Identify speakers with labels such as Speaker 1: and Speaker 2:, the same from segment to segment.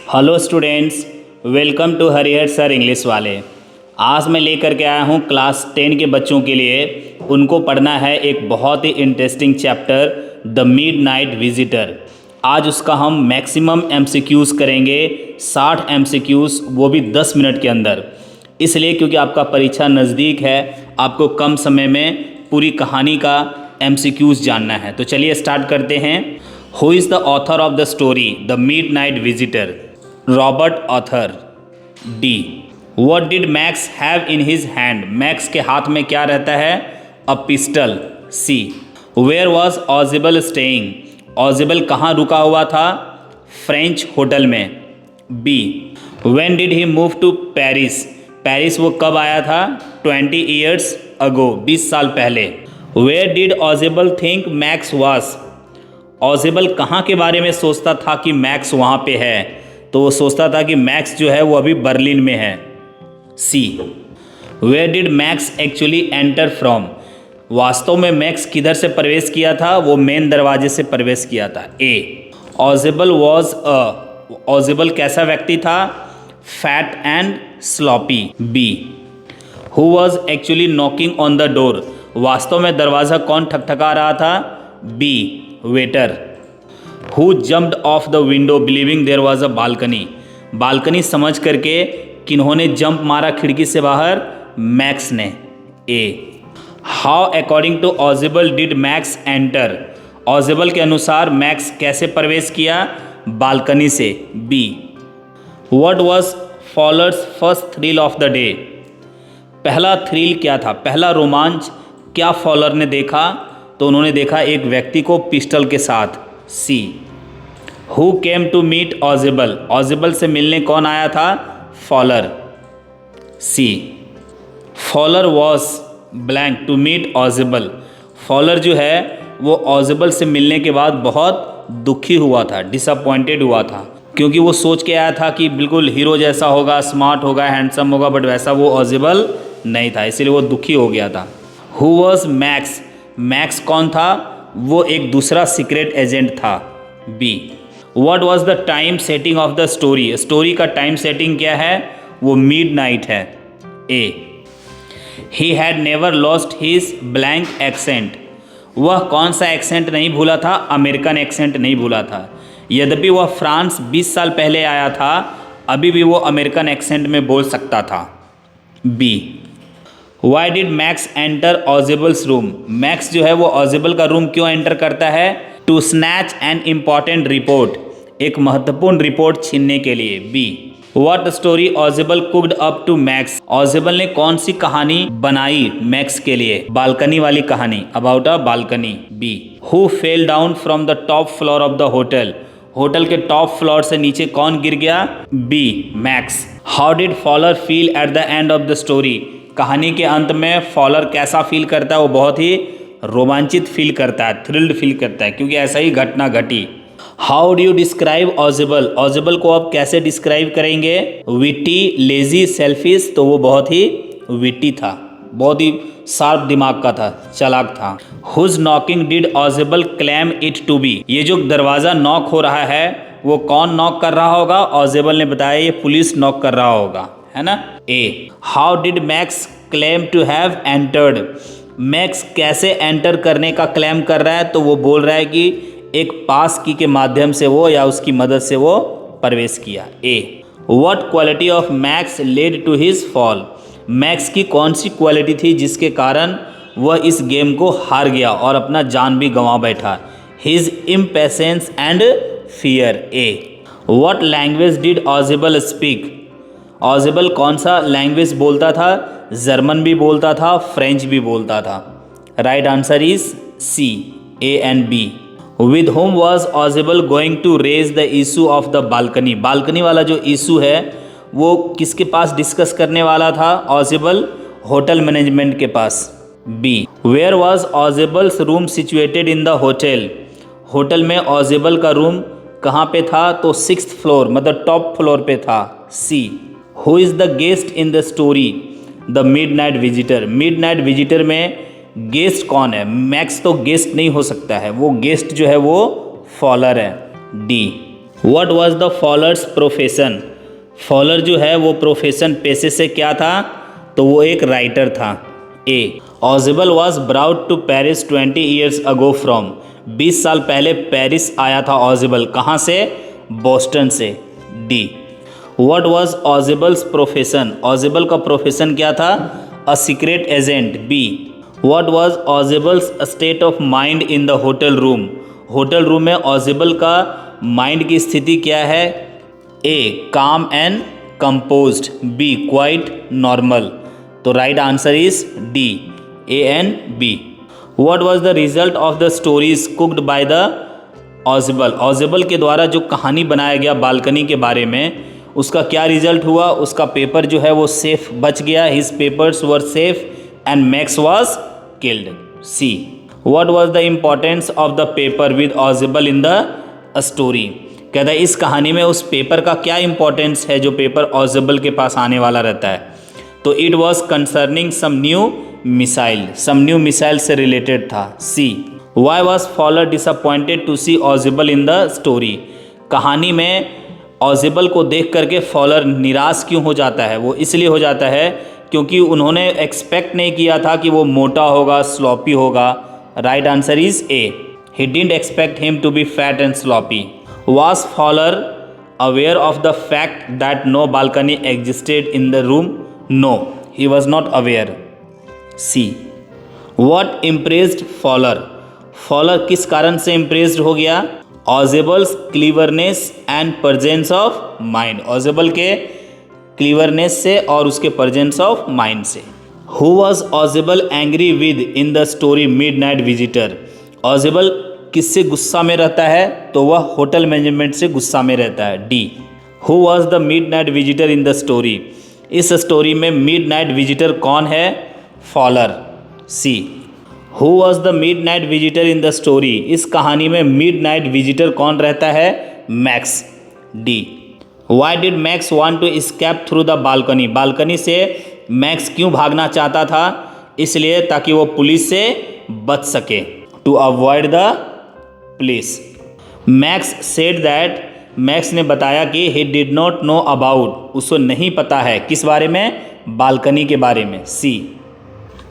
Speaker 1: Hello students, welcome to Harihar sir English वाले। आज मैं लेकर के आया हूँ क्लास 10 के बच्चों के लिए। उनको पढ़ना है एक बहुत ही interesting chapter the midnight visitor. आज उसका हम मैक्सिमम एमसीक्यूज़ करेंगे, 60 एमसीक्यूज़, वो भी 10 मिनट के अंदर। इसलिए क्योंकि आपका परीक्षा नज़दीक है, आपको कम समय में पूरी कहानी का एमसीक्यूज़ जानना है। तो चलिए स्टार्ट करते हैं। Who is the author of the story the midnight visitor? Robert Arthur. D. What did Max have in his hand? Max के हाथ में क्या रहता है? A pistol. C. Where was Ozable staying? Ausable कहाँ रुका हुआ था? फ्रेंच होटल में। B. When did he move to Paris? Paris वो कब आया था? 20 years ago, 20 साल पहले। Where did Ozable think Max was? ऑजिबल कहाँ के बारे में सोचता था कि मैक्स वहाँ पे है? तो वो सोचता था कि मैक्स जो है वो अभी बर्लिन में है। C. Where did Max actually enter from? वास्तव में मैक्स किधर से प्रवेश किया था? वो मेन दरवाजे से प्रवेश किया था। ए। Ausable was a. ऑजिबल कैसा व्यक्ति था? Fat and sloppy. B. Who was actually knocking on the door? वास्तव में दरवाज़ा कौन ठकठका रहा था? B. Waiter. Who jumped off the window believing there was a balcony? Balcony समझ करके किन्होंने जंप मारा खिड़की से बाहर? मैक्स ने। A. How according to Ausable did Max enter? Ausable के अनुसार मैक्स कैसे प्रवेश किया? बालकनी से। B. What was Fowler's first thrill of the day? पहला थ्रिल क्या था? पहला रोमांच क्या फॉलर ने देखा? तो उन्होंने देखा एक व्यक्ति को पिस्टल के साथ। C. Who came to meet Ausable? Ausable से मिलने कौन आया था? Fowler. C. Fowler was blank to meet Ausable. Fowler जो है वो ऑजिबल से मिलने के बाद बहुत दुखी हुआ था, डिसअपॉइंटेड हुआ था, क्योंकि वो सोच के आया था कि बिल्कुल हीरो जैसा होगा, स्मार्ट होगा, हैंडसम होगा, बट वैसा वो ऑजिबल नहीं था, इसलिए वो दुखी हो गया था। Who was max? मैक्स कौन था? वो एक दूसरा सीक्रेट एजेंट था। B. What was the time setting of the story? Story का टाइम सेटिंग क्या है? वो मिडनाइट है। A. He had never lost his blank accent. वह कौन सा एक्सेंट नहीं भूला था? अमेरिकन एक्सेंट नहीं भूला था। यद्यपि वह फ्रांस 20 साल पहले आया था, अभी भी वो अमेरिकन एक्सेंट में बोल सकता था। B. Why did Max enter Ausable's room? Max जो है वो ऑजिबल का रूम क्यों एंटर करता है? To snatch an important report, एक महत्वपूर्ण रिपोर्ट छीनने के लिए। B. What story Ausable cooked up to Max? Ausable ने कौन सी कहानी बनाई मैक्स के लिए? बालकनी वाली कहानी, about a balcony. B. Who fell down from the top floor of the hotel? Hotel के टॉप फ्लोर से नीचे कौन गिर गया? B. Max. How did Fowler feel at the end of the story? कहानी के अंत में फॉलर कैसा फील करता है? वो बहुत ही रोमांचित फील करता है, थ्रिल्ड फील करता है, क्योंकि ऐसा ही घटना घटी। How do you describe Ausable? Ausable को आप कैसे डिस्क्राइब करेंगे? Witty, lazy, selfish. तो वो बहुत ही विटी था, बहुत ही शार्प दिमाग का था, चालाक था। Whose knocking did Ausable claim it to be? ये जो दरवाज़ा नॉक हो रहा है वो कौन नॉक कर रहा होगा? ऑजिबल ने बताया ये पुलिस नॉक कर रहा होगा, है ना। A. How did Max claim to have entered? Max कैसे एंटर करने का क्लेम कर रहा है? तो वो बोल रहा है कि एक पास की के माध्यम से वो या उसकी मदद से वो प्रवेश किया। A. What quality of Max led to his fall? Max की कौन सी क्वालिटी थी जिसके कारण वह इस गेम को हार गया और अपना जान भी गंवा बैठा? His impatience and fear. A. What language did Ausable speak? Ausable कौन सा लैंग्वेज बोलता था? जर्मन भी बोलता था, फ्रेंच भी बोलता था। Right answer is C, A and B. With whom was Ausable going to raise the issue of the balcony? Balcony वाला जो इशू है वो किसके पास डिस्कस करने वाला था? ऑजिबल होटल मैनेजमेंट के पास। B. Where was Ausable's room situated in the hotel? Hotel में ऑजिबल का रूम कहाँ पे था? तो 6th फ्लोर, मतलब टॉप फ्लोर पे था। C. Who is the guest in the story the midnight visitor? Midnight visitor में गेस्ट कौन है? मैक्स तो गेस्ट नहीं हो सकता है, वो गेस्ट जो है वो फॉलर है। D. What was the Fowler's profession? Fowler जो है वो प्रोफेशन पेशे से क्या था? तो वो एक राइटर था। A Ausable was brought to Paris 20 years ago from. 20 साल पहले पेरिस आया था ऑजिबल, कहाँ से? बोस्टन से। D what was Ausable's profession? Ausable का प्रोफेशन क्या था? A secret agent. B what was Ausable's state of mind in the hotel room? Hotel room में ऑजिबल का माइंड की स्थिति क्या है? A calm and composed. B quite normal. तो right answer is D, A and B. What was the result of the stories cooked by the Ausable? Ausable के द्वारा जो कहानी बनाया गया बालकनी के बारे में, उसका क्या रिजल्ट हुआ? उसका पेपर जो है वो सेफ बच गया। His papers were safe and Max was killed. C what was the importance of the paper with Ausable in the story? कहता है इस कहानी में उस पेपर का क्या इंपॉर्टेंस है जो पेपर ऑजिबल के पास आने वाला रहता है? तो it was concerning some new missile से रिलेटेड था। C why was Fowler disappointed to see Ausable in the story? कहानी में ऑजिबल को देख करके फॉलर निराश क्यों हो जाता है? वो इसलिए हो जाता है क्योंकि उन्होंने एक्सपेक्ट नहीं किया था कि वो मोटा होगा, स्लॉपी होगा। Right answer is A, he didn't expect him to be fat and sloppy. Was Fowler aware of the fact that no balcony existed in the room? No, he was not aware. C. What impressed Fowler? Fowler किस कारण से impressed हो गया? Ozibel's cleverness and presence of mind. Ozibel के cleverness से और उसके presence of mind से। Who was Ozibel angry with in the story Midnight Visitor? Ozibel किससे गुस्सा में रहता है? तो वह होटल मैनेजमेंट से गुस्सा में रहता है। D who was the midnight visitor in the story? इस स्टोरी में मिड नाइट विजिटर कौन है? Fowler. C who was the midnight visitor in the story? इस कहानी में मिड नाइट विजिटर कौन रहता है? Max. D why did Max want to escape through the balcony? Balcony से मैक्स क्यों भागना चाहता था? इसलिए ताकि वो पुलिस से बच सके, to avoid the police. Max said that, Max ने बताया कि he did not know about, उसको नहीं पता है किस बारे में? बालकनी के बारे में। C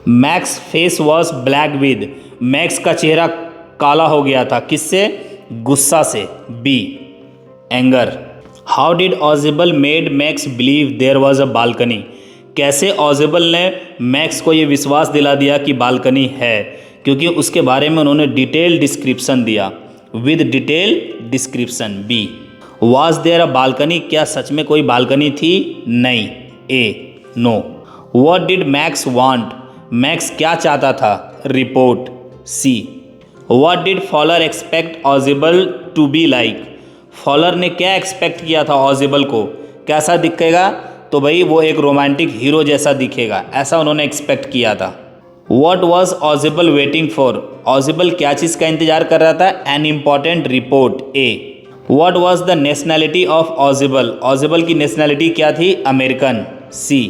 Speaker 1: Max face was black with, Max का चेहरा काला हो गया था किससे? गुस्सा से। B anger. How did Ausable made Max believe there was a balcony? कैसे ऑजिबल ने मैक्स को ये विश्वास दिला दिया कि बालकनी है? क्योंकि उसके बारे में उन्होंने डिटेल डिस्क्रिप्शन दिया, with detail description. B was there a balcony? क्या सच में कोई बालकनी थी? नहीं। A no. What did Max want? Max क्या चाहता था? Report. C what did Fowler expect Ausable to be like? Fowler ने क्या एक्सपेक्ट किया था ऑजिबल को? कैसा दिखेगा? तो भाई वो एक रोमांटिक हीरो जैसा दिखेगा, ऐसा उन्होंने एक्सपेक्ट किया था। What was Ausable waiting for? Ausable क्या चीज़ का इंतजार कर रहा था? An important report. A what was the nationality of Ausable? Ausable की नेशनैलिटी क्या थी? American. C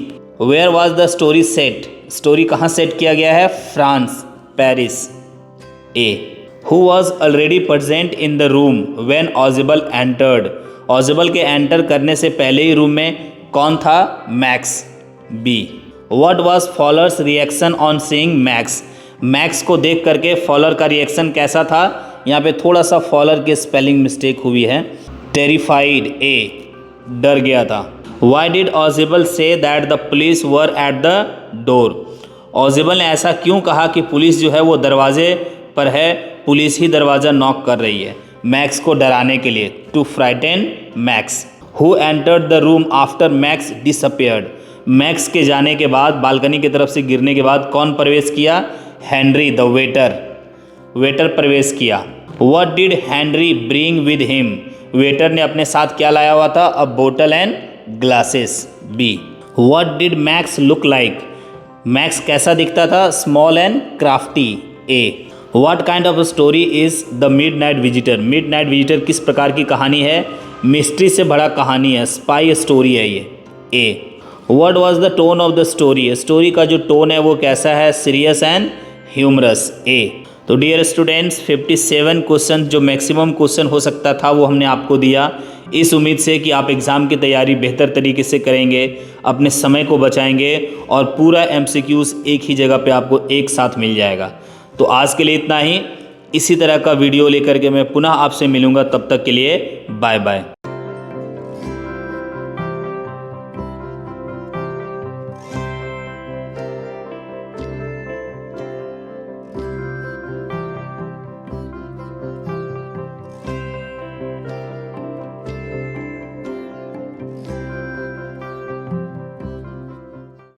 Speaker 1: where was the story set? Story कहाँ सेट किया गया है? France, Paris. A who was already present in the room when Ausable entered? Ausable के enter करने से पहले ही रूम में कौन था? Max. B what was फॉलर्स reaction on seeing max? Max को देख करके फॉलर का रिएक्शन कैसा था? यहाँ पे थोड़ा सा फॉलर के स्पेलिंग मिस्टेक हुई है। टेरिफाइड, ए डर गया था। Y did Ausable say that the police were at the door? Ausable ने ऐसा क्यों कहा कि पुलिस जो है वो दरवाजे पर है, पुलिस ही दरवाज़ा नॉक कर रही है? मैक्स को डराने के लिए, to frighten Max. Who entered the room after Max disappeared? Max के जाने के बाद, बालकनी की तरफ से गिरने के बाद कौन प्रवेश किया? हेनरी द वेटर प्रवेश किया। What did Henry bring with him? Waiter ने अपने साथ क्या लाया हुआ था? अ bottle and glasses. Be what did max look like? Max कैसा दिखता था? Small and crafty. A what kind of story is the midnight visitor? Mid night visitor किस प्रकार की कहानी है? मिस्ट्री से भरा कहानी है, स्पाई स्टोरी है ये। A what was the tone of the story? Story का जो टोन है वो कैसा है? Serious and humorous. ए तो डियर स्टूडेंट्स 57 क्वेश्चन जो मैक्सिमम क्वेश्चन हो सकता था वो हमने आपको दिया। इस उम्मीद से कि आप एग्ज़ाम की तैयारी बेहतर तरीके से करेंगे, अपने समय को बचाएंगे और पूरा MCQs एक ही जगह पे आपको एक साथ मिल जाएगा। तो आज के लिए इतना ही। इसी तरह का वीडियो लेकर के मैं पुनः आपसे मिलूँगा। तब तक के लिए बाय बाय।